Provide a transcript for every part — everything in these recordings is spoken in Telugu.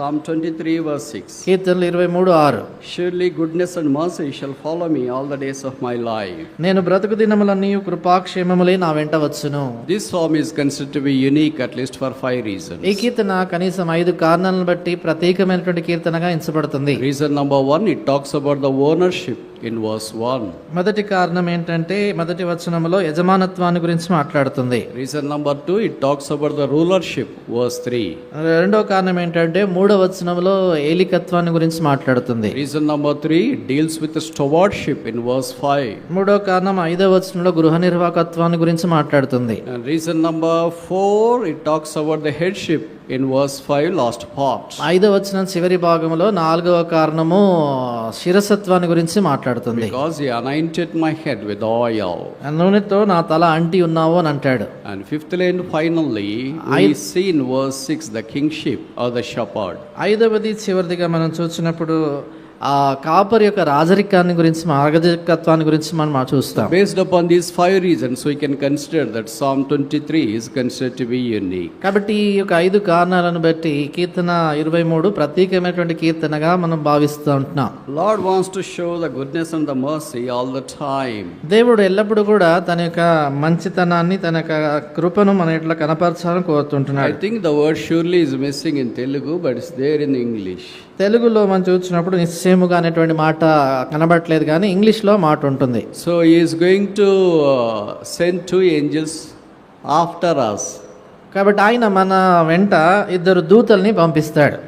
Psalm 23 verse 6. కీర్తనలు 23:6. Surely goodness and mercy shall follow me all the days of my life. నేను బ్రతుకు దినములన్నీ కృపాక్షేమములే నా వెంట వచ్చును. This psalm is considered to be unique at least for 5 reasons. ఈ కీర్తన కనీసం 5 కారణాలను బట్టి ప్రత్యేకమైనటువంటి కీర్తనగా ఎంచబడుతుంది. Reason number 1, it talks about the ownership in verse 1. మొదటి కారణం ఏంటంటే మొదటి వచనంలో యజమానత్వాన్ని గురించి మాట్లాడుతుంది. Reason number 2, it talks about the rulership, verse 3. రెండో కారణం ఏంటంటే మూడో వచనంలో ఏలికత్వాన్ని గురించి మాట్లాడుతుంది. Reason number 3, it deals with the stewardship in verse 5. మూడో కారణం 5వ వచనంలో గృహ నిర్వాహకత్వాన్ని గురించి మాట్లాడుతుంది. And reason number 4, it talks about the headship in verse 5, last part. 5వ వచనం చివరి భాగంలో 4వ కారణము శిరసత్వాన్ని గురించి మాట్లాడుతుంది. Because he anointed my head with oil. నూనెతో నా తల అంటి ఉన్నావు అని అంటాడు. And fifthly and finally, we see in verse 6 the kingship or the shepherd. 5వది చివరిదిగా మనం చూసినప్పుడు ఆ కాపరి యొక్క రాజరికాన్ని గురించి మార్గదర్శకత్వాన్ని గురించి మనం చూస్తాం. Based upon these 5 reasons, we can consider that Psalm 23 is considered to be unique. కాబట్టి ఈ యొక్క 5 కారణాలను బట్టి కీర్తన 23 ప్రత్యేకమైనటువంటి కీర్తనగా మనం భావిస్తూ ఉంటున్నాం. Lord wants to show the goodness and the mercy all the time. దేవుడు ఎల్లప్పుడూ కూడా తన యొక్క మంచితనాన్ని తన యొక్క కృపను మన ఇట్లా కనపరచాలని కోరుతుంటున్నాడు. I think the word surely is missing in Telugu, but it's there in English. తెలుగులో మనం చూసినప్పుడు నిశ్చయముగా అనేటువంటి మాట కనబడట్లేదు, కానీ ఇంగ్లీష్లో మాట ఉంటుంది. So he is going to send 2 angels after us. కాబట్టి ఆయన మన వెంట 2 దూతల్ని పంపిస్తాడు.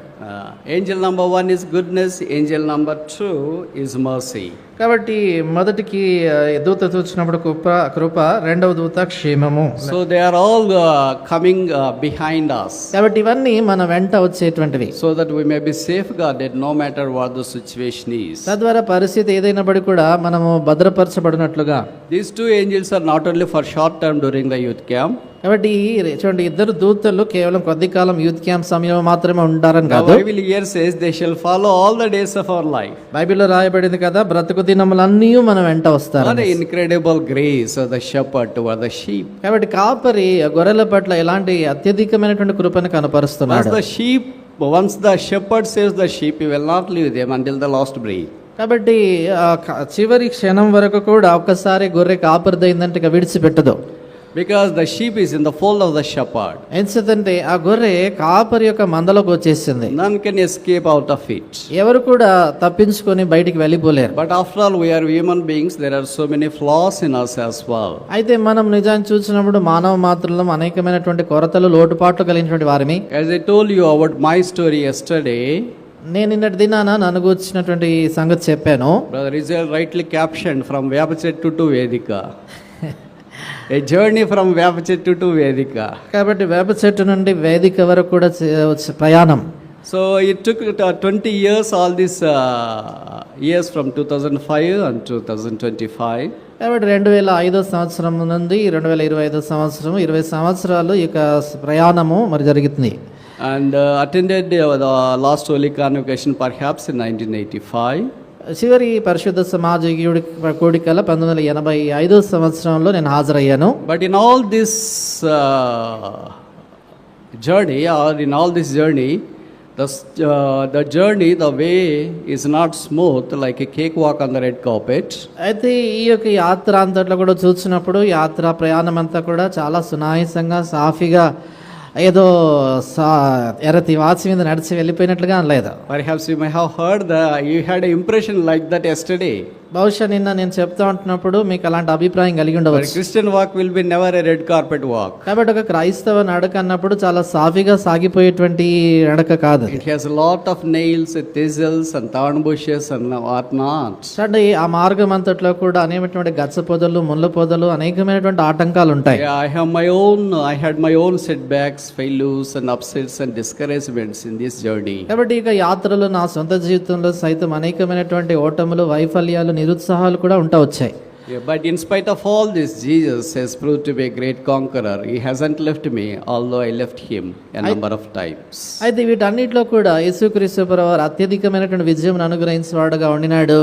Angel number 1 is goodness, angel number 2 is mercy. కాబట్టి మొదటికి దూత చూసినప్పుడు కృప, రెండవ దూత క్షేమము. So they are all coming behind us. కాబట్టి ఇవన్నీ మన వెంట వచ్చేటువంటివి. So that we may be safeguarded no matter what the situation is. తద్వారా పరిస్థితి ఏదైనప్పటి కూడా మనము భద్రపరచబడినట్లుగా. These 2 angels are not only for short term during the youth camp. కాబట్టి చూడండి, 2 దూతలు కేవలం కొద్ది కాలం యూత్ క్యాంప్ సమయంలో మాత్రమే ఉంటారని కాదు. The Bible here says they shall follow all the days of our life. బైబిల్లో రాయబడింది కదా, బ్రతుకు దినములన్నీ మన వెంట వస్తారు. What an incredible grace of the shepherd toward the sheep. కాబట్టి కాపరి గొర్రెల పట్ల ఎలాంటి అత్యధికమైనటువంటి కృపను కనపరుస్తున్నాడు. Once the shepherd saves the sheep, he will not leave them until the last breath. కాబట్టి చివరి క్షణం వరకు కూడా ఒక్కసారి గొర్రె కాపరిదైందంటే ఇక విడిచిపెట్టదు. Because the sheep is in the fold of the shepherd. ఎందుకంటే ఆ గొర్రె కాపరి యొక్క మందలోకి వచ్చేసింది. None can escape out of it. ఎవరు కూడా తప్పించుకొని బయటికి వెళ్ళిపోలేరు. But after all, we are human beings. There are so many flaws in us as well. అయితే మనం నిజాన్ని చూసినప్పుడు మానవ మాత్రలో అనేకమైనటువంటి కొరతలు, లోటుపాట్లు కలిగినటువంటి వారిని. As I told you about my story yesterday, నేను నిన్నటి దినాన నన్ను గురించినటువంటి సంగతి చెప్పాను. Brother Israel rightly captioned from Vyapachettu to Vedika. A journey from Vyapachettu to Vedika. కాబట్టి వేప చెట్టు నుండి వేదిక వరకు కూడా ప్రయాణం. So it took 20 years, all these years from 2005 and 2025. కాబట్టి 2005 సంవత్సరం నుండి 2025 సంవత్సరం 20 సంవత్సరాలు ఈ యొక్క ప్రయాణము మరి జరుగుతుంది. And attended the last Holy Convocation perhaps in 1985. చివరి పరిశుద్ధ సమాజ కూడికల 1985 సంవత్సరంలో నేను హాజరయ్యాను. But in all this journey, or in all this journey, the journey, the way is not smooth like a cakewalk on the red carpet. అయితే ఈ యొక్క యాత్ర అంతట్లో కూడా చూసినప్పుడు యాత్ర ప్రయాణం అంతా కూడా చాలా సునాయాసంగా సాఫీగా ఏదో ఎర్రతి వాచి మీద నడిచి వెళ్ళిపోయినట్లుగా అనలేదు. Perhaps you may have heard that you had an impression like that yesterday. బహుశా నిన్న నేను చెప్తా ఉంటున్నప్పుడు మీకు అలాంటి అభిప్రాయం కలిగి ఉండవచ్చు. Christian walk will be never a red carpet walk. కాబట్టి ఒక క్రైస్తవ నడక అన్నప్పుడు చాలా సాఫీగా సాగిపోయేటువంటి నడక కాదు. It has a lot of nails, thistles and thorn bushes and what not. అంటే ఆ మార్గం అంతట్లో కూడా అనేకమైనటువంటి గచ్చ పొదలు, ముళ్ళ పొదలు, అనేకమైనటువంటి ఆటంకాలు ఉంటాయి. I had my own setbacks, failures and upsets and discouragements in this journey. కాబట్టి ఇక యాత్రలో నా సొంత జీవితంలో సైతం అనేకమైనటువంటి ఓటములు, వైఫల్యాలు, నిరుత్సాహాలు కూడా ఉంటా వచ్చాయి. Yeah, but in spite of all this, Jesus has proved to be a great conqueror. He hasn't left me, although I left him a number of times. అయితే వీటన్నిటిలో కూడా యేసుక్రీస్తు ప్రభువారు అత్యధికమైనటువంటి విజయం అనుగ్రహించేవాడుగా ఉండినాడు.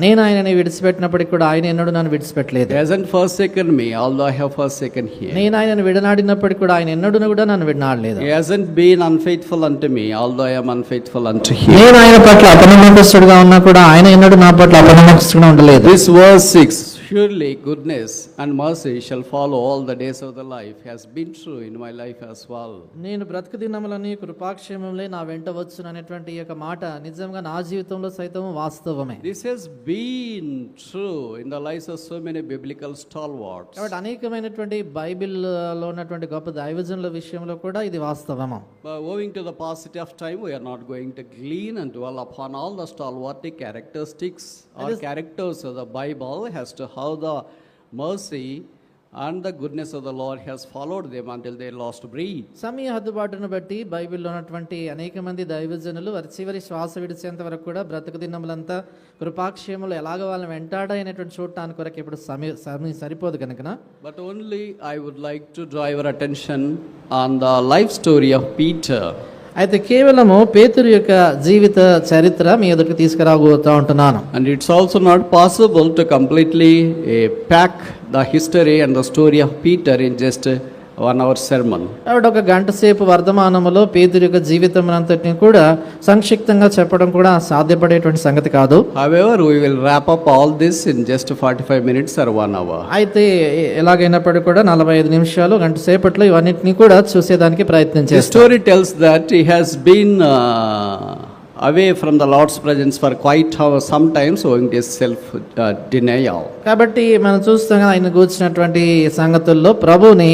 నేను ఆయనని విడిచిపెట్టినప్పటికీ కూడా ఆయన ఎన్నడూ నన్ను విడిచిపెట్టలేదు. He hasn't forsaken me, although I have forsaken him. నేను ఆయనను విడనాడినప్పటికీ కూడా ఆయన ఎన్నడూ కూడా నన్ను విడనాడలేదు. He hasn't been unfaithful unto me, although I am unfaithful unto him. నేను ఆయన పట్ల అపనమ్మకస్తుడుగా ఉన్నా కూడా ఆయన ఎన్నడూ నా పట్ల అపనమ్మకస్తుడుగా ఉండలేదు. This verse 6, surely goodness and mercy shall follow all the days of the life, has been true in my life as well. నేను బ్రతుకు దినములని కృపాక్షేమంలే నా వెంట వచ్చును అనేటువంటి ఈ యొక్క మాట నిజంగా నా జీవితంలో సైతం వాస్తవమే. This has been true in the lives of so many biblical stalwarts. కాబట్టి అనేకమైనటువంటి బైబిల్లో ఉన్నటువంటి గొప్ప దైవజనుల విషయంలో కూడా ఇది వాస్తవము. But owing to the paucity of time, we are not going to glean and dwell upon all the stalwart characteristics or characters of the Bible as to how the mercy and the goodness of the Lord has followed them until they lost breath. సమయ హద్దుబాటును బట్టి బైబిల్లో ఉన్నటువంటి అనేక మంది దైవజనులు వారి చివరి శ్వాస విడిచేంత వరకు కూడా బ్రతుకు దినములంతా కృపాక్షేములు ఎలాగ వాళ్ళని వెంటాడైనటువంటి చూడటానికి వరకు ఇప్పుడు సమయం సరిపోదు కనుక. But only I would like to draw your attention on the life story of Peter. అయితే కేవలము పేతురు యొక్క జీవిత చరిత్ర మీ ఎదుటికి తీసుకురాబోతూ ఉంటున్నాను. And it's also not possible to completely pack the history and the story of Peter in just 1 hour sermon. కాబట్టి ఒక గంట సేపు వర్ధమానములో పేతురు యొక్క జీవితం అంతటిని కూడా సంక్షిప్తంగా చెప్పడం కూడా సాధ్యపడేటువంటి సంగతి కాదు. However, we will wrap up all this in just 45 minutes or 1 hour. అయితే ఎలాగైనప్పటికీ కూడా 45 నిమిషాలు గంట సేపట్లో ఇవన్నిటిని కూడా చూసేదానికి ప్రయత్నం చేస్తాం. The story tells that he has been away from the Lord's presence for quite some time, owing to self denial. కాబట్టి మనం చూస్తాం కదా ఆయన కూర్చున్నటువంటి సంగతుల్లో ప్రభుని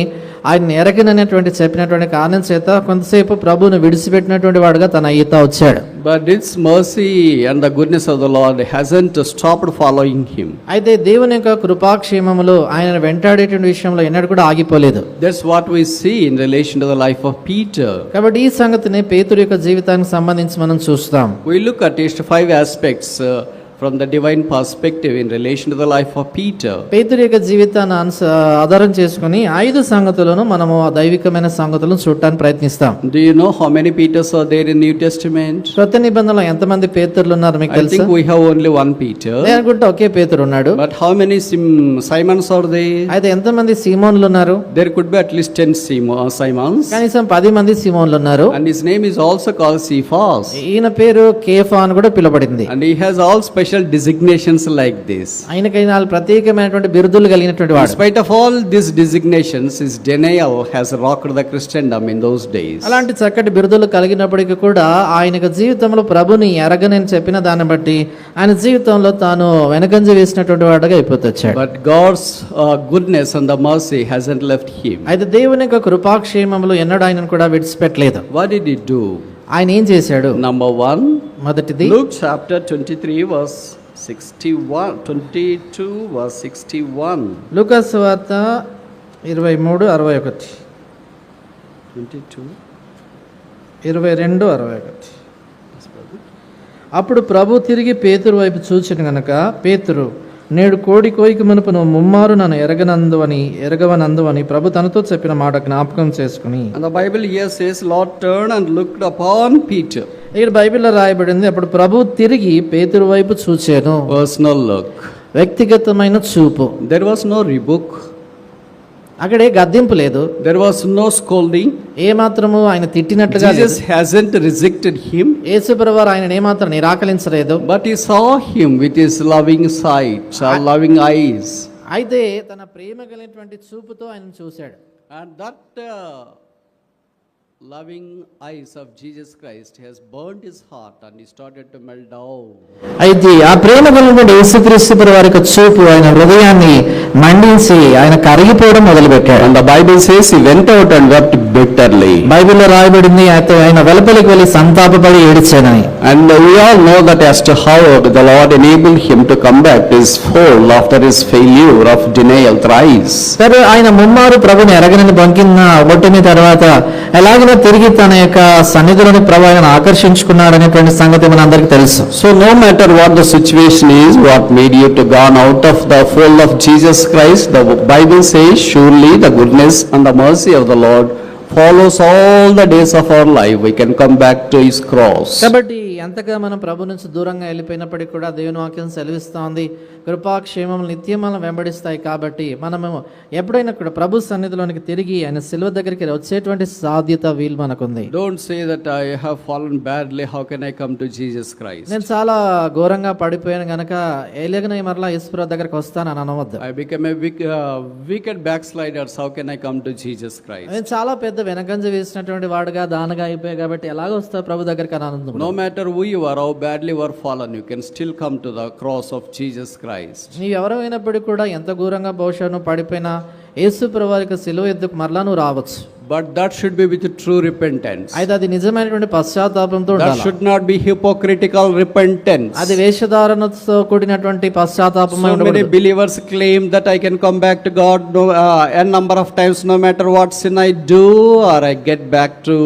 ఆయన ఎరగననేటువంటి చెప్పినటువంటి కారణం చేత కొంతసేపు ప్రభువును విడిచిపెట్టినటువంటి వాడుగా తన ఈత వచ్చాడు. But its mercy and the goodness of the Lord hasn't stopped following him. అయితే దేవుని యొక్క కృపాక్షేమములు ఆయన వెంటాడేటువంటి విషయంలో ఎన్నడూ కూడా ఆగిపోలేదు. That's what we see in relation to the life of Peter. కాబట్టి ఈ సంగతిని పేతురు యొక్క జీవితానికి సంబంధించి మనం చూస్తాం. We look at just 5 aspects from the divine perspective in relation to the life of Peter. పేతురు యొక్క జీవితాన్ని ఆధారం చేసుకుని 5 సంగతులను మనము ఆ దైవికమైన సంగతులను చూడటానికి ప్రయత్నిస్తాం. Do you know how many Peters are there in New Testament? కొత్త నిబంధనలో ఎంతమంది పేతురులు ఉన్నారు మీకు I తెలుసా? think we have only 1 Peter. నేను అనుకుంటా ఒకే పేతురు ఉన్నాడు. But how many Simons are there? అయితే ఎంతమంది సీమోన్లు ఉన్నారు? There could be at least 10 Simons. కనీసం 10 మంది సీమోన్లు ఉన్నారు. And his name is also called Cephas. ఈయన పేరు కేఫా అని కూడా పిలువబడింది. And he has all special designations like this. ఆయనకై 4 ప్రత్యేకమైనటువంటి బిరుదులు కలిగినటువంటి In వాడు. spite of all these designations, his denial has rocked the Christendom in those days. అలాంటి చక్కటి బిరుదులు కలిగినప్పటికీ కూడా ఆయన జీవితంలో ప్రభుని ఎరగనని చెప్పిన దాన్ని బట్టి ఆయన జీవితంలో తాను వెనకంజ వేసినటువంటి వాడుగా అయిపోతొచ్చాడు. But God's goodness and the mercy hasn't left him. అయితే దేవుని యొక్క కృపాక్షేమములు ఎన్నడూ ఆయనను కూడా విడిచిపెట్టలేదు. What did he do? ఆయన ఏం చేశాడు? Number 1, మొదటిది Luke chapter 23 verse 61, 22 verse 61. లూకాసు సువార్త 23:61, 22. 22:61. అప్పుడు ప్రభు తిరిగి పేతురు వైపు చూచెను గనుక, పేతురు, నేడు కోడి కోయిక మునుపు నువ్వు ముమ్మారు నన్ను ఎరగవనందువని ప్రభు తనతో చెప్పిన మాట జ్ఞాపకం చేసుకుని. And the Bible here says, Lord turned and looked upon Peter. ఇక్కడ బైబిల్లో రాయబడింది, అప్పుడు ప్రభు తిరిగి పేతురు వైపు చూచాను. Personal look. వ్యక్తిగతమైన చూపు. There was no rebuke. అక్కడే గద్దింపు లేదు. There was no scolding. ఏమాత్రము ఆయన తిట్టినట్లుగా Jesus hasn't rejected him. యేసుప్రభువారు ఆయన ఏమాత్రం నిరాకరించలేదు. But he saw him with his loving sight, or loving eyes. అయితే తన ప్రేమ కలిగినటువంటి చూపుతో ఆయన చూశాడు. And that loving eyes of Jesus Christ has burned his heart and he started to melt down. అయితే ఆ ప్రేమ కలిగినటువంటి యేసుక్రీస్తు వారి యొక్క చూపు ఆయన హృదయాన్ని మండించి ఆయన కరిగిపోవడం మొదలుపెట్టాడు. And the Bible says he went out and wept bitterly. బైబిల్లో రాయబడింది అయితే ఆయన వెలుపలికి వెళ్ళి సంతాపపడి ఏడ్చానని. And we all know that as to how the Lord enabled him to come back to his fold after his failure of denial thrice. సరే ఆయన ముమ్మారు ప్రభుని ఎరగనని బంకిన ఒట్టుని తర్వాత ఎలాగైనా తిరిగి తన యొక్క సన్నిధిలోని ప్రభు ఆయన ఆకర్షించుకున్నాడు అనేటువంటి సంగతి మన అందరికీ తెలుసు. So no matter what the situation is, what made you to gone out of the fold of Jesus Christ, the Bible says surely the goodness and the mercy of the Lord follows all the days of our life. We can come back to his cross. కాబట్టి ఎంతగా మనం ప్రభు నుంచి దూరంగా వెళ్ళిపోయినప్పటికీ కూడా దేవుని వాక్యం సెలవిస్తా ఉంది, కృపాక్షేమములు నిత్యం మనం వెంబడిస్తాయి. కాబట్టి మనము ఎప్పుడైనా కూడా ప్రభు సన్నిధిలోనికి తిరిగి ఆయన సిలువ దగ్గరికి వచ్చేటువంటి సాధ్యత వీలు మనకుంది. Don't say that I have fallen badly, how can I come to Jesus Christ? నేను చాలా ఘోరంగా పడిపోయాను గనక ఎలాగనే మరలా యేసుప్రభు దగ్గరికి వస్తానని అనవద్దు. I became a wicked backslider, how can I come to Jesus Christ? నేను చాలా పెద్ద వెనకంజ వేసినటువంటి వాడుగా దానగా అయిపోయా కాబట్టి ఎలాగ వస్తా ప్రభు దగ్గరికి అని ఆనందం. No matter who you are, how badly you are fallen, you can still come to the cross of Jesus Christ. నీవు ఎవరైనప్పటికీ కూడా ఎంత ఘోరంగా బహుశా నువ్వు పడిపోయినా యేసు ప్రభు యొక్క సిలువ ఎద్దుకు మరలా నువ్వు రావచ్చు. But that should be with true repentance. అయితే అది నిజమైనటువంటి పశ్చాత్తాపంతో That ఉండాలి. should not be hypocritical repentance. అది వేషధారణతో కూడినటువంటి పశ్చాత్తాపం. So many believers claim that I can come back to God n number of times no matter what sin I do or I get back to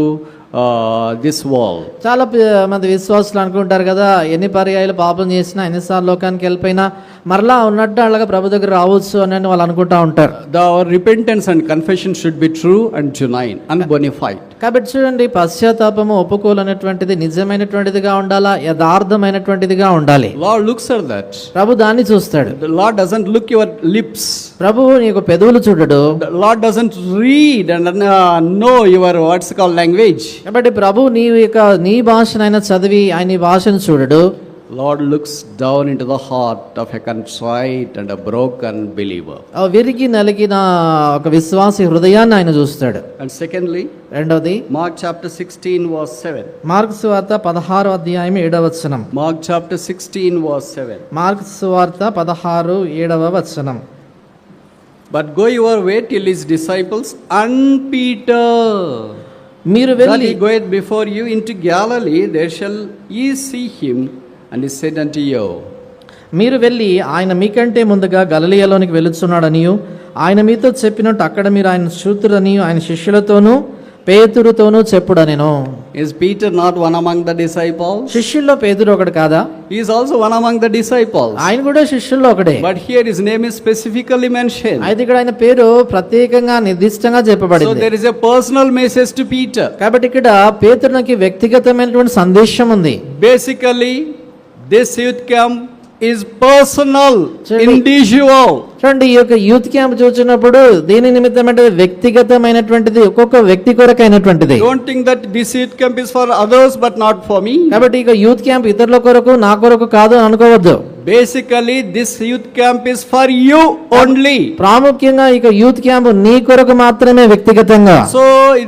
this world. చాలా మంది విశ్వాసులు అనుకుంటారు కదా, ఎన్ని పర్యాయాలు పాపం చేసినా ఎన్నిసార్లు లోకానికి వెళ్ళిపోయినా మరలా ఉన్నట్టు అలాగా ప్రభు దగ్గర రావచ్చు అని వాళ్ళు అనుకుంటా ఉంటారు. The repentance and confession should be true and genuine and bona fide. కాబట్టి చూడండి, పశ్చాత్తాపము ఒప్పుకోలనేటువంటిది నిజమైనటువంటిదిగా ఉండాలా, యథార్థమైనటువంటిదిగా ఉండాలి. Lord looks at that. ప్రభు దాన్ని చూస్తాడు. The Lord doesn't look your lips. ప్రభు నీకు పెదవులు చూడడు. The Lord doesn't read and know your what's called language. కాబట్టి ప్రభు నీ భాషనైనా చదివి ఆయన నీ భాషను చూడడు. Lord looks down into the heart of a contrite and a broken believer. ఆ విరిగి నలిగిన ఒక విశ్వాసి హృదయాన్ని ఆయన చూస్తాడు. And secondly, రెండోది Mark chapter 16 verse 7. మార్కు సువార్త 16వ అధ్యాయం 7వ వచనం. Mark chapter 16 verse 7. మార్కు సువార్త 16 7వ వచనం. But go your way till his disciples and Peter, మీరు that వెళ్ళి he goeth before you into Galilee, there shall ye see him, and he said unto you. మీరు వెళ్ళి ఆయన మీకంటే ముందుగా గలిలయలోనికి వెళుచున్నాడనియు ఆయన మీతో చెప్పినట్టు అక్కడ మీరు ఆయన చూతురనియు ఆయన శిష్యులతోనూ పేతురుతోనూ చెప్పుడనెను. Is Peter not one among the disciples? శిష్యుల్లో పేతురు ఒకడు కాదా? He is also one among the disciples. ఆయన కూడా శిష్యుల్లో ఒకడే. But here his name is specifically mentioned. అయితే ఇక్కడ ఆయన పేరు ప్రత్యేకంగా నిర్దిష్టంగా So చెప్పబడింది. there is a personal message to Peter. కాబట్టి ఇక్కడ పేతురునికి వ్యక్తిగతమైనటువంటి సందేశం ఉంది. Basically, this youth camp is personal, Chandi. individual. చూడండి, ఈ యొక్క యూత్ క్యాంప్ చూసినప్పుడు దీని నిమిత్తం అంటే వ్యక్తిగతమైనటువంటిది, ఒక్కొక్క వ్యక్తి కొరకైనటువంటిది. Don't think that this youth camp is for others but not for me. కాబట్టి ఇక యూత్ క్యాంప్ ఇతరుల కొరకు నా కొరకు కాదు అని అనుకోవద్దు. Basically, this youth camp is for you only. ప్రాముఖ్యంగా ఇక యూత్ క్యాంప్ నీ కొరకు మాత్రమే వ్యక్తిగతంగా. So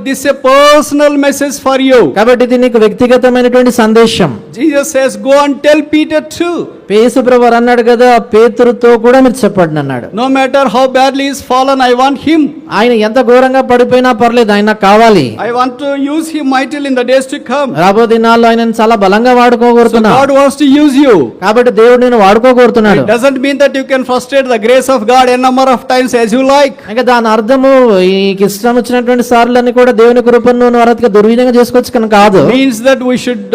this is a personal message for you. కాబట్టి ఇది నీకు వ్యక్తిగతమైనటువంటి సందేశం. Jesus says, go and tell Peter too. యేసు ప్రభువు అన్నాడు కదా, పేతురుతో కూడా మీరు చెప్పండి అన్నాడు. No matter how badly he is fallen, I want him. ఆయన ఎంత ఘోరంగా పడిపోయినా పర్లేదు, ఆయన నాకు కావాలి. I want to use him mightily in the days to come. రాబో దినాల్లో ఆయన చాలా బలంగా So వాడుకోగోరుతున్నా. God wants to use you. కాబట్టి దేవుడు నేను వాడుకోగోరుతున్నాడు. It doesn't mean that you can frustrate the grace of God a number of times as you like. ఇంకా దాని అర్థము నీకు ఇష్టం వచ్చినటువంటి సార్లని కూడా దేవుని కృపను నువ్వు అరతిగా దుర్వినియోగం చేసుకోవచ్చు కనుక కాదు. Means that we should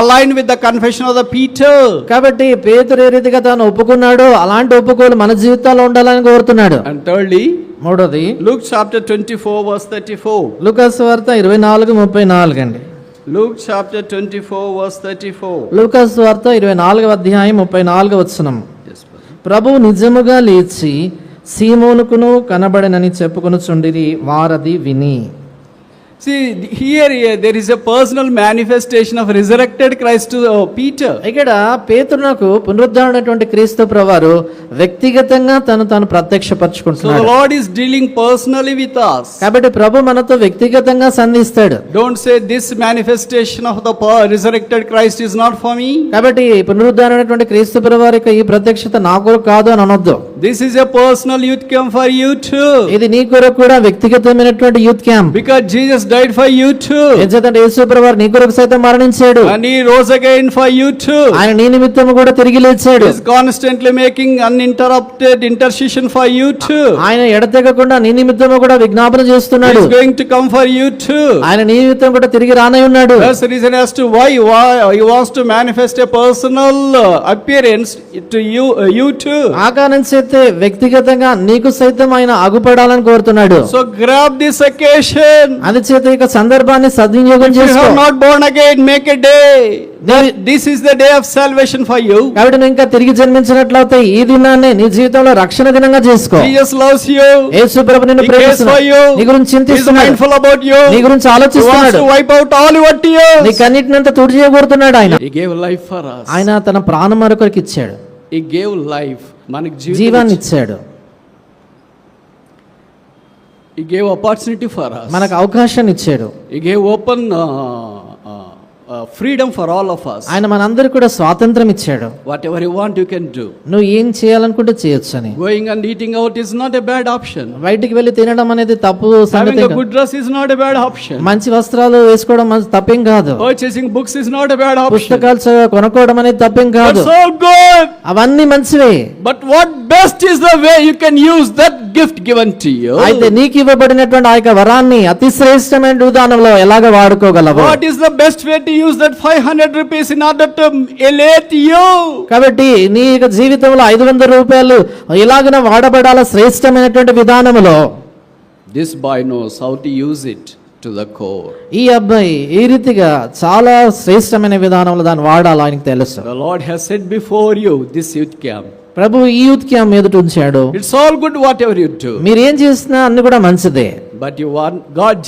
align with the confession of the Peter. కాబట్టి పేతురు ఏ రీతిగా తాను ఒప్పుకున్నాడో అలాంటి ఒప్పుకోలు మన జీవితాల్లో ఉండాలని కోరుతున్నాడు. And thirdly, మూడోది Luke chapter 24 verse 34. లూకాసు వార్త 24:34 అండి. Luke chapter 24 verse 34. లూకాసు వార్త 24వ అధ్యాయం 34వ వచనం. Yes, brother. ప్రభు నిజముగా లేచి సీమోనుకును కనబడనని చెప్పుకొనుచుండిరి, వారది విని. See, here there is a personal manifestation of resurrected Christ to Peter. ఇక్కడ పేతురునకు పునరుద్ధరణటువంటి క్రీస్తు ప్రభువారు వ్యక్తిగతంగా తాను So ప్రత్యక్షపరచుకుంటున్నాడు. the Lord is dealing personally with us. కాబట్టి ప్రభు మనతో వ్యక్తిగతంగా సంధిస్తాడు. Don't say this manifestation of the resurrected Christ is not for me. కాబట్టి పునరుద్ధరణటువంటి క్రీస్తు ప్రభువారి యొక్క ఈ ప్రత్యక్షత నా కొరకు కాదు అని అనొద్దు. This is a personal youth camp for you too. ఇది నీ కొరకు కూడా వ్యక్తిగతమైనటువంటి youth camp. Because Jesus died for you too. ఎందుకంటే యేసుప్రభువు వారు నీ కొరకు సైతం మరణించాడు. And he rose again for you too. ఆయన నీ నిమిత్తము కూడా తిరిగి లేచాడు. He is constantly making uninterrupted intercession for you too. ఆయన ఎడతెగకుండా నీ నిమిత్తము కూడా విజ్ఞాపన He చేస్తున్నాడు. is going to come for you too. ఆయన నీ నిమిత్తం కూడా తిరిగి రానై ఉన్నాడు. That's the reason as to why he wants to manifest a personal appearance to you too. ఆ కారణం చేతే వ్యక్తిగతంగా నీకు సైతం ఆయన అగుపడాలని కోరుతున్నాడు. So grab this occasion. అందుచేత ఇక సందర్భాన్ని సద్వినియోగం If you చేసుకో. have not born again, make a day. This is the day of salvation for you. కాబట్టి నువ్వు ఇంకా తిరిగి జన్మించినట్లయితే ఈ దినాన్ని నీ జీవితంలో రక్షణ దినంగా చేసుకో. Jesus loves you. యేసు ప్రభు నిన్ను He cares ప్రేమిస్తున్నాడు. for you. నీ గురించి He is చింతిస్తున్నాడు. mindful about you. నీ గురించి He wants ఆలోచిస్తున్నాడు. to wipe out all your నీ tears. కన్నిటినంతా తుడి చేయబోతున్నాడు ఆయన. He gave life for us. ఆయన తన ప్రాణం మరొకరికి ఇచ్చాడు. He gave life. మనకి జీవాన్ని ఇచ్చాడు. He gave opportunity for us. మనకు అవకాశాన్ని ఇచ్చాడు. He gave open freedom for all of us. ఆయన మనందరికి కూడా స్వాతంత్రం ఇచ్చాడు. Whatever you want, you can do. నువ్వు ఏం చేయాలనుకుంటే చేయొచ్చు అని. Going and eating out is not a bad option. బయటికి వెళ్ళి తినడం అనేది తప్పు Having సంగతి a కాదు. good dress is not a bad option. మంచి వస్త్రాలు వేసుకోవడం తప్పేం కాదు. Purchasing books is not a bad option. పుస్తకాలు కొనుక్కోవడం అనేది తప్పేం కాదు. That's all good. అవన్నీ మంచివే. But what best is the way you can use that gift given to you? అయితే నీకు ఇవ్వబడినటువంటి ఆ యొక్క వరాన్ని అతి శ్రేష్టమైన విధానంలో ఎలాగ వాడుకోగలవు? What is the best way to use that 500 rupees in order to elate you? కాబట్టి నీ యొక్క జీవితంలో 500 రూపాయలు ఎలాగన వాడబడాల శ్రేష్టమైనటువంటి విధానములో This boy knows how to use it to the core. ఈ అబ్బాయి ఈ రీతిగా చాలా శ్రేష్టమైన విధానంలో దాన్ని వాడాలో ఆయనకు తెలుసు. The Lord has set before you this youth camp. ప్రభు ఈ యూత్ క్యాంప్ ఎదుట ఉంచాడు. It's all good whatever you do. మీరు ఏం చేసినా అన్ని కూడా మంచిదే. But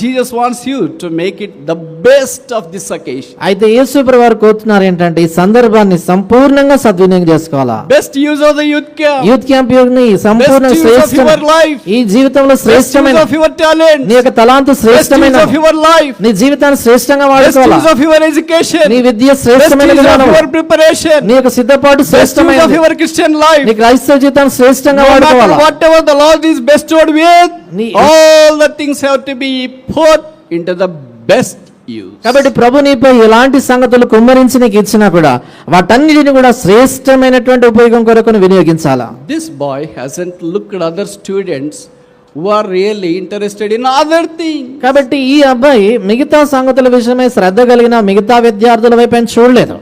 Jesus wants you to make it the best of this occasion. అయితే యేసు ప్రభు వారు కోరుతున్నారు ఏంటంటే ఈ సందర్భాన్ని సంపూర్ణంగా సద్వినియోగం చేసుకోవాలా. Best use of the youth camp. Youth camp ని సంపూర్ణ Best use of your life. ఈ జీవితంలో Best శ్రేష్టమైన use of your talent. నీ యొక్క తలాంతు Best శ్రేష్టమైన use of your life. నీ జీవితాన్ని శ్రేష్టంగా Best వాడుకోవాలా. use of your education. నీ విద్య Best శ్రేష్టమైన use of విధానం. your preparation. నీ యొక్క సిద్ధపాటు Best use శ్రేష్టమైన of your Christian life. నీ క్రైస్తవ జీవితాన్ని శ్రేష్టంగా No matter వాడుకోవాలా. whatever the Lord is bestowed with, నీ- all the things have to be put into the best use. కాబట్టి ప్రభు నీపై ఎలాంటి సంగతులు కుమ్మరించి నీకు ఇచ్చినా కూడా వాటన్నిటిని కూడా శ్రేష్టమైనటువంటి ఉపయోగం కొరకు వినియోగించాలా. This boy hasn't looked at other students who are really interested in other things. కాబట్టి ఈ అబ్బాయి మిగతా సంగతుల విషయమై శ్రద్ధ కలిగిన మిగతా విద్యార్థుల వైపు ఆయన చూడలేదు.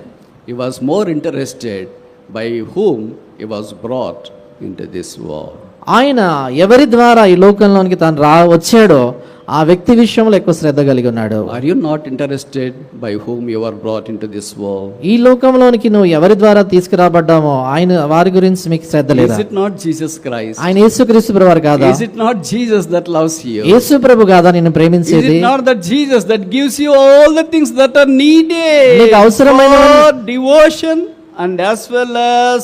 He was more interested by whom he was brought into this world. ఆయన ఎవరి ద్వారా ఈ లోకంలోనికి తాను వచ్చాడో ఆ వ్యక్తి విషయంలో ఎక్కువ శ్రద్ధ కలిగి ఉన్నాడు. Are you not interested by whom you were brought into this world? ఈ లోకంలోనికి నువ్వు ఎవరి ద్వారా తీసుకురాబడ్డామో ఆయన వారి గురించి మీకు శ్రద్ధ లేదా? Is it not Jesus Christ? ఆయన యేసుక్రీస్తు ప్రభు వారు కాదా? Is it not Jesus that loves you? యేసు ప్రభు కాదా నిన్ను Is ప్రేమించేది? it not that Jesus that gives you all the things that are needed నీకు అవసరమైనవన్నీ- for devotion and as well as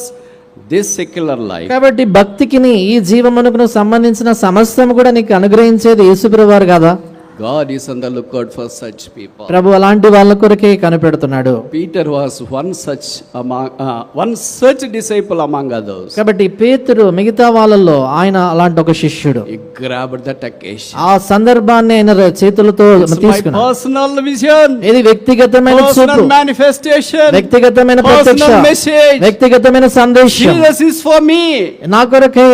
this secular life? కాబట్టి భక్తికిని ఈ జీవమునకు సంబంధించిన సమస్తం కూడా నీకు అనుగ్రహించేది యేసు ప్రభు వారు కాదా? God is on the lookout for such people. ప్రభు అలాంటి వాళ్ళ కొరకే కనిపెడుతున్నాడు. Peter was one such disciple among others. కాబట్టి పేతురు మిగతా వాళ్ళల్లో ఆయన అలాంటి ఒక శిష్యుడు. He grabbed that occasion. ఆ సందర్భాన్ని ఆయన చేతులతో It's my తీసుకున్నాడు. personal vision, ఇది వ్యక్తిగతమైన personal చూపు, manifestation, వ్యక్తిగతమైన ప్రత్యక్ష, personal message. వ్యక్తిగతమైన సందేశం Jesus is for me. నా కొరకే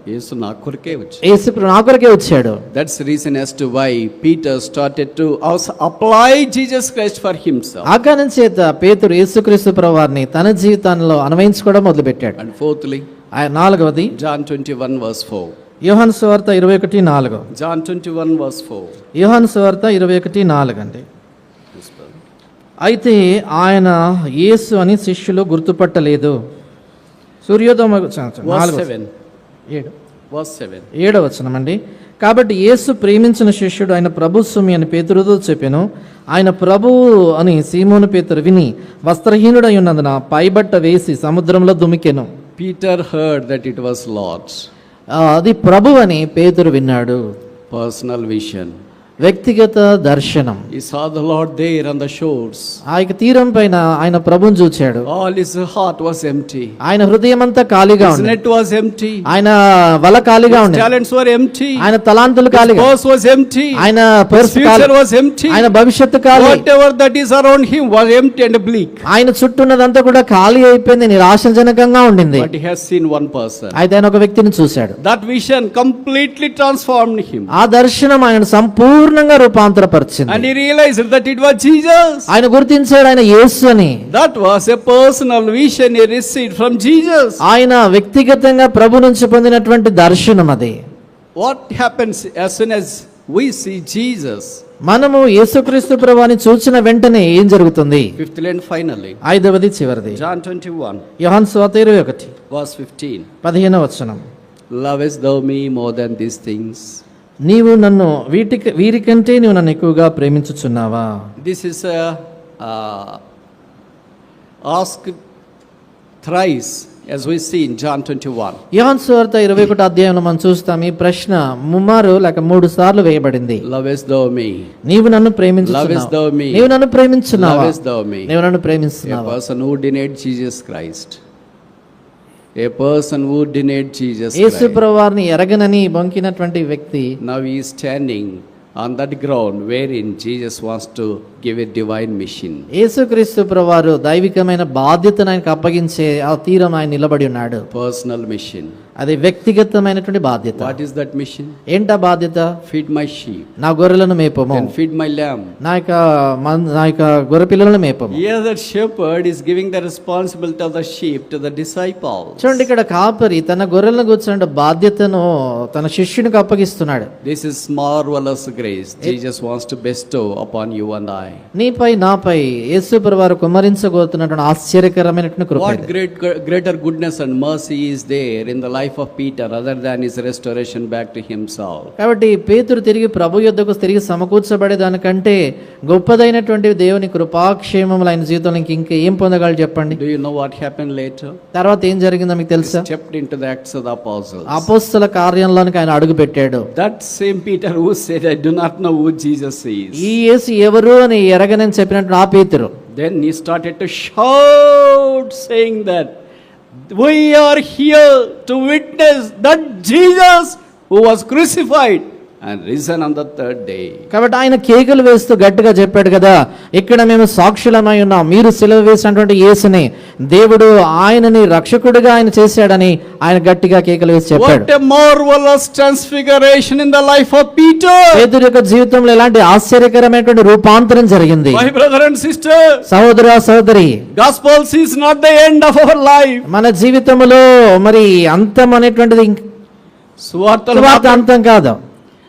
యేసు నా కొరకే వచ్చాడు. యేసు నా కొరకే వచ్చాడు. That's the reason as to why Peter started to also apply Jesus Christ for himself. ఆ కారణం చేత పేతురు యేసుక్రీస్తు ప్రభువారిని తన జీవితంలో అన్వయించుకోవడం మొదలుపెట్టాడు. And fourthly, నాలుగవది John 21 verse 4. యోహాను సువార్త 21:4. John 21 verse 4. యోహాను సువార్త 21:4 అండి. అయితే ఆయన యేసు అని శిష్యులు గుర్తుపట్టలేదు. సూర్యోదయం Verse 7. Verse 7. 7వ వచనం అండి. కాబట్టి యేసు ప్రేమించిన శిష్యుడు ఆయన ప్రభు సుమి అని పేతురుతో చెప్పెను. ఆయన ప్రభువు అని సీమోను పేతురు విని వస్త్రహీనుడై ఉన్నందున పైబట్ట వేసి సముద్రంలో దుమికెను. Peter heard that it was Lord. అది ప్రభు అని పేతురు విన్నాడు. Personal vision. వ్యక్తిగత దర్శనం. He saw the Lord there on the shores. ఆ యొక్క తీరం పైన ఆయన ప్రభువును చూచాడు. All his heart was empty. ఆయన హృదయం అంతా ఖాళీగా His ఉంది. net was empty. ఆయన వల ఖాళీగా His ఉంది. talents were empty. ఆయన తలాంతులు His ఖాళీగా, purse was empty. ఆయన His purse future was empty. ఆయన భవిష్యత్తు ఖాళీ. Whatever that is around him was empty and bleak. ఆయన చుట్టూ ఉన్నదంతా కూడా ఖాళీ అయిపోయింది, నిరాశజనకంగా ఉండింది. But he has seen one person. అయితే ఆయన ఒక వ్యక్తిని చూశాడు. That vision completely transformed him. ఆ దర్శనం ఆయన సంపూర్ణంగా రూపాంతరపరిచింది. And he realized that it was Jesus. ఆయన గుర్తించాడు ఆయన యేసు అని. That was a personal vision he received from Jesus. ఆయన వ్యక్తిగతంగా ప్రభు నుంచి పొందినటువంటి దర్శనం అది. What happens as soon as we see Jesus? మనము యేసుక్రీస్తు ప్రభువుని చూచిన వెంటనే ఏం జరుగుతుంది? Fifthly and finally, ఐదవది చివరిది, John 21, యోహాను సువార్త 21 verse 15. 15వ వచనం. Lovest thou me more than these things? నీవు నన్ను వీరికంటే నీవు నన్ను ఎక్కువగా ప్రేమించుచున్నావా? This is asked thrice as we see in John 21. యోహాను సువార్త 21 అధ్యాయంలో మనం చూస్తాం ఈ ప్రశ్న ముమ్మారు లేక 3 సార్లు వేయబడింది. Lovest thou me? నీవు నన్ను Lovest ప్రేమించుచున్నావా? thou me? నీవు నన్ను ప్రేమించున్నావా? Lovest thou me? నీవు నన్ను A ప్రేమిస్తున్నావా? person who denied Jesus Christ. A person who denied Jesus Yesu Christ. ప్రభువారిని ఎరగనని బొంకినటువంటి వ్యక్తి Now he is standing on that ground wherein Jesus wants to give a divine mission. యేసుక్రీస్తు ప్రభువారు దైవికమైన బాధ్యతను ఆయనకు అప్పగించే ఆ తీరం ఆయన నిలబడి ఉన్నాడు. Personal mission. అది వ్యక్తిగతమైనటువంటి బాధ్యత. What is that mission? ఏంటా బాధ్యత? Feed my sheep. నా గొర్రెలను మేపము, Then feed my lamb. నా యొక్క గొర్రె పిల్లలను మేపము. Here that shepherd is giving the responsibility of the sheep to the disciples. చూడండి, ఇక్కడ కాపరి తన గొర్రెలను కూర్చున్న బాధ్యతను తన శిష్యునికి అప్పగిస్తున్నాడు. This is marvelous grace Jesus wants to bestow upon you and I. నీపై నాపై యేసు ప్రభువారు కుమ్మరించబోతున్నటువంటి ఆశ్చర్యకరమైనటువంటి కృప What ఇది. greater goodness and mercy is there in the life of Peter other than his restoration back to himself? కాబట్టి పేతురు తిరిగి ప్రభు యొద్దకు తిరిగి సమకూర్చబడే దానికంటే గొప్పదైనటువంటి దేవుని కృపాక్షేమములు ఆయన జీవితంలో ఇంకా ఏం పొందగలరు చెప్పండి. Do you know what happened later? తర్వాత ఏం జరిగిందో మీకు తెలుసా? Stepped into the Acts of the Apostles. అపోస్తల కార్యంలోనికి ఆయన అడుగు పెట్టాడు. That same Peter who said, I do not know who Jesus is. ఈ యేసు ఎవరు అని ఎరగనని చెప్పినట్టు ఆ పేతురు Then he started to shout saying that we are here to witness that Jesus who was crucified and risen on the third day. కాబట్టి ఆయన కేకలు వేస్తూ గట్టిగా చెప్పాడు కదా, ఇక్కడ మేము సాక్షులమై ఉన్నాం, మీరు సిలువ వేసినటువంటి యేసుని దేవుడు ఆయనని రక్షకుడిగా ఆయన చేశాడని ఆయన గట్టిగా కేకలు వేసి చెప్పాడు. What a marvelous transfiguration in the life of Peter. పేతురు యొక్క జీవితంలో ఎలాంటి ఆశ్చర్యకరమైనటువంటి రూపాంతరం జరిగింది. My brother and sister, సహోదర సహోదరి, Gospels is not the end of our life. మన జీవితంలో మరి అంతం అనేటువంటిది సువార్త అంతం కాదు.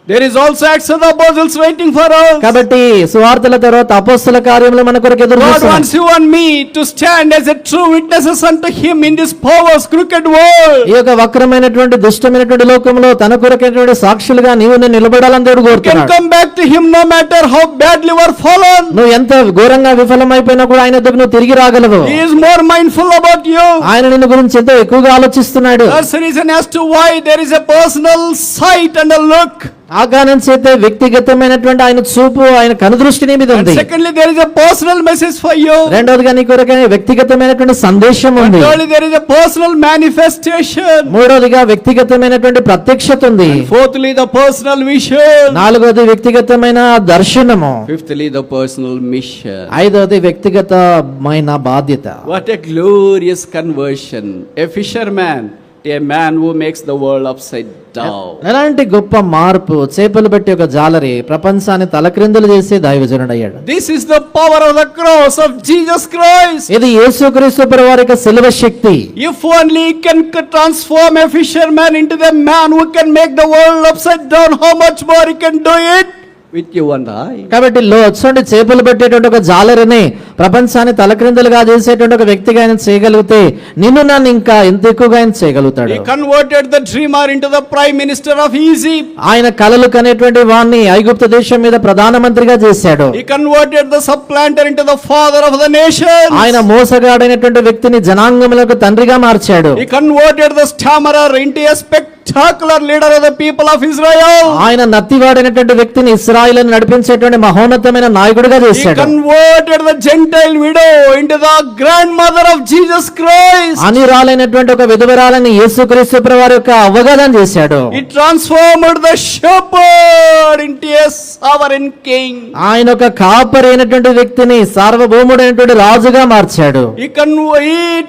There is also Acts of the Apostles waiting for us. కాబట్టి సువార్తల తర్వాత అపోస్తల కార్యములు మన కొరకు ఎదురు God చూస్తున్నాయి. wants you and me to stand as a true witnesses unto Him in this perverse, crooked world. ఈ యొక్క వక్రమైనటువంటి దుష్టమైనటువంటి లోకంలో తన కొరకైనటువంటి సాక్షులుగా నీవు నేను నిలబడాలని దేవుడు You can కోరుతున్నాడు. come back to Him no matter how badly you are fallen. నువ్వు ఎంత ఘోరంగా విఫలమైపోయినా కూడా ఆయన దగ్గర నువ్వు తిరిగి రాగలవు. He is more mindful about you. ఆయన నిన్ను గురించి ఎంతో ఎక్కువగా ఆలోచిస్తున్నాడు. That's the reason as to why there is a personal sight and a look. ఆ కారణం చేత వ్యక్తిగతమైనటువంటి ఆయన చూపు, ఆయన కనుదృష్టి నీ మీద And ఉంది. secondly, there is a personal message for you. రెండవదిగా నీ కొరకైన వ్యక్తిగతమైనటువంటి సందేశం And ఉంది. thirdly, there is a personal manifestation. మూడవదిగా వ్యక్తిగతమైనటువంటి ప్రత్యక్షత ఉంది. Fourthly, the personal vision. నాలుగవది వ్యక్తిగతమైన దర్శనము. Fifthly, the personal mission. ఐదవది వ్యక్తిగతమైన బాధ్యత. What a glorious conversion. A fisherman to a man who makes the world upside down. ఎలాంటి గొప్ప మార్పు! చేపలు పెట్టి ఒక జాలరి ప్రపంచాన్ని తలక్రిందులు చేసే దైవజనుడయ్యాడు. This is the power of the cross of Jesus Christ. ఇది యేసుక్రీస్తు ప్రభువారి యొక్క శిలువ శక్తి. If only he can transform a fisherman into the man who can make the world upside down, how much more he can do it with you and I. కాబట్టి వచ్చండి చేపలు పెట్టేటువంటి ఒక జాలరిని ప్రపంచాన్ని తలక్రిందులుగా చేసేటువంటి ఒక వ్యక్తిగా ఆయన చేయగలిగితే నిన్ను నన్ను ఇంకా ఎంత ఎక్కువగా ఆయన చేయగలుగుతాడు. He converted the dreamer into the prime minister of Egypt. ఆయన కలలు కనేటువంటి వాణ్ణి ఐగుప్తు దేశం మీద ప్రధానమంత్రిగా చేశాడు. He converted the supplanter into the father of the nations. ఆయన మోసగాడైనటువంటి వ్యక్తిని జనాంగములకు తండ్రిగా మార్చాడు. He converted the stammerer into a spectacular leader of the people of Israel. ఆయన నత్తివాడైనటువంటి వ్యక్తిని ఇశ్రాయేలును నడిపించేటువంటి మహోన్నతమైన నాయకుడిగా He చేశాడు. converted the Gentile widow into the grandmother of Jesus Christ. అనిరాలైనటువంటి ఒక విధవరాలని యేసుక్రీస్తు ప్రభువారి యొక్క అవగాహన చేశాడు. He transformed the shepherd into a sovereign king. ఆయన ఒక కాపరైనటువంటి వ్యక్తిని సార్వభౌముడైనటువంటి రాజుగా మార్చాడు. He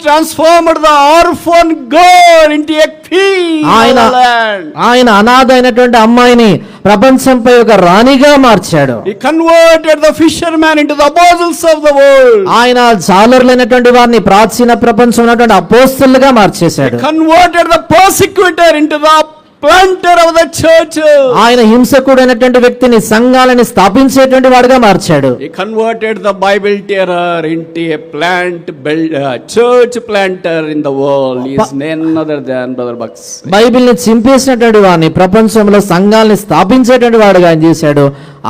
transformed the orphan girl into a queen of the land. ఆయన అనాథ అయినటువంటి అమ్మాయిని ప్రపంచంపై ఒక రాణిగా మార్చాడు. He converted the fisherman into the apostles of the world. ఆయన జాలరులైనటువంటి వారిని ప్రాచీన ప్రపంచం ఉన్నటువంటి అపోస్తలుగా మార్చేశాడు. He converted the persecutor into the planter of the church. ఆయన హింసకుడైనటువంటి వ్యక్తిని సంఘాలని స్థాపించేటువంటి వాడుగా మార్చాడు. He converted the Bible terror into a church planter in the world. He is none other than Brother Bucks. బైబిల్ని చింపేసినటువంటి వాడిని ప్రపంచంలో సంఘాలని స్థాపించేటువంటి వాడుగా ఆయన చేశాడు,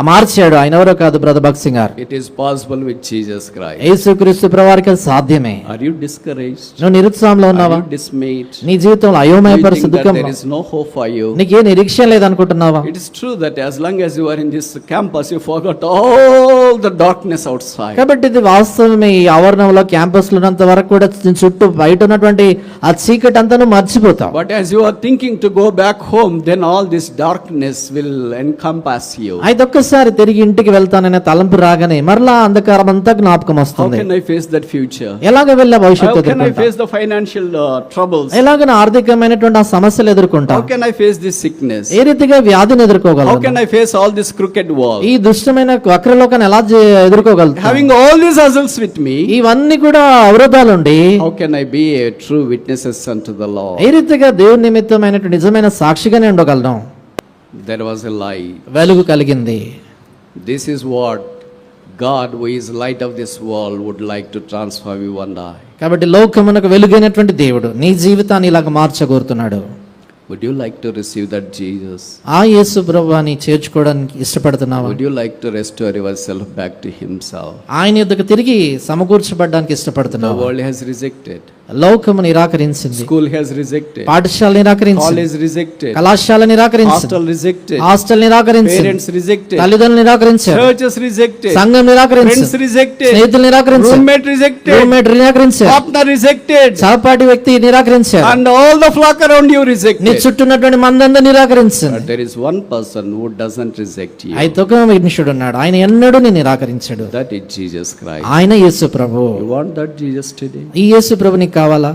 మార్చాడు. ఆయన ఎవరో కాదు, బ్రదర్ భక్సింగ్ గారు. It is possible with Jesus Christ. యేసుక్రీస్తు ప్రభువారికి అది సాధ్యమే. Are you discouraged? నువ్వు నిరుత్సాహంలో Are ఉన్నావా? you dismayed? నీ జీవితంలో Do you అయోమయ think పరిస్థితి, that దుఃఖం, there is no hope for you? నీకే నిరీక్షణ లేదనుకుంటున్నావా? It is true that as long as you are in this campus, you forgot all the darkness outside. కాబట్టి ఇది వాస్తవమే. ఈ ఆవరణంలో క్యాంపస్ లో ఉన్నంత వరకు కూడా చుట్టూ బయట ఉన్నటువంటి ఆ చీకటి అంతా నువ్వు మర్చిపోతావు. But as you are thinking to go back home, then all this darkness will encompass you. అయితే ఒక్కసారి తిరిగి ఇంటికి వెళ్తాననే తలంపు రాగానే మరలా అంధకారం అంతా జ్ఞాపకం How వస్తుంది. can I face that future? ఎలాగ వెళ్ళే How భవిష్యత్తు can I ఎదుర్కొంటావు? face the financial troubles? ఎలాగ నా ఆర్థికమైనటువంటి ఆ సమస్యలు How ఎదుర్కొంటావు? can I face this sickness? ఏ రీతిగా వ్యాధిని How ఎదుర్కోగలవు? can I face all this crooked wall? ఈ దుష్టమైన వక్రలోకాన్ని ఎలా ఎదుర్కోగలుగుతావు? Having all these hassles with me, ఇవన్నీ కూడా అవరోధాలుండి how can I be a true witnesses unto the Lord? ఏ రీతిగా దేవుని నిమిత్తమైనటువంటి నిజమైన సాక్షిగానే ఉండగలను? There was a lie. వెలుగు కలిగింది. This is what God, who is light of this world, would like to transform you and I. కాబట్టి లోకమునకు వెలుగైనటువంటి దేవుడు నీ జీవితాన్ని ఇలాగ మార్చగోరుతున్నాడు. Would you like to receive that Jesus? ఆ యేసు ప్రభువాని చేర్చుకోవడానికి ఇష్టపడుతున్నావా? Would you like to restore yourself back to Himself? ఆయన యొద్దకు తిరిగి సమకూర్చబడడానికి The ఇష్టపడుతున్నావా? world has rejected. లోకము నిరాకరించింది. School has rejected. పాఠశాల నిరాకరించింది. College rejected. కళాశాల నిరాకరించింది. Hostel rejected. హాస్టల్ నిరాకరించింది. Parents rejected. తల్లిదండ్రులు నిరాకరించారు. Churches rejected. సంఘం నిరాకరించింది. Friends rejected. స్నేహితులు నిరాకరించారు. Roommate rejected. రూమ్మేట్ నిరాకరించారు. Partner rejected. సహపాఠి వ్యక్తి నిరాకరించారు. And all the flock around you నీ rejected. చుట్టూన్నటువంటి మందంతా నిరాకరించింది. But there is one person who doesn't reject you. అయితే ఒక మనుషుడు ఉన్నాడు, ఆయన ఎన్నడూ నేను నిరాకరించాడు. That is Jesus Christ. ఆయన యేసు ప్రభు. You want that Jesus today? ఈ యేసు ప్రభు నీకు కావాలా?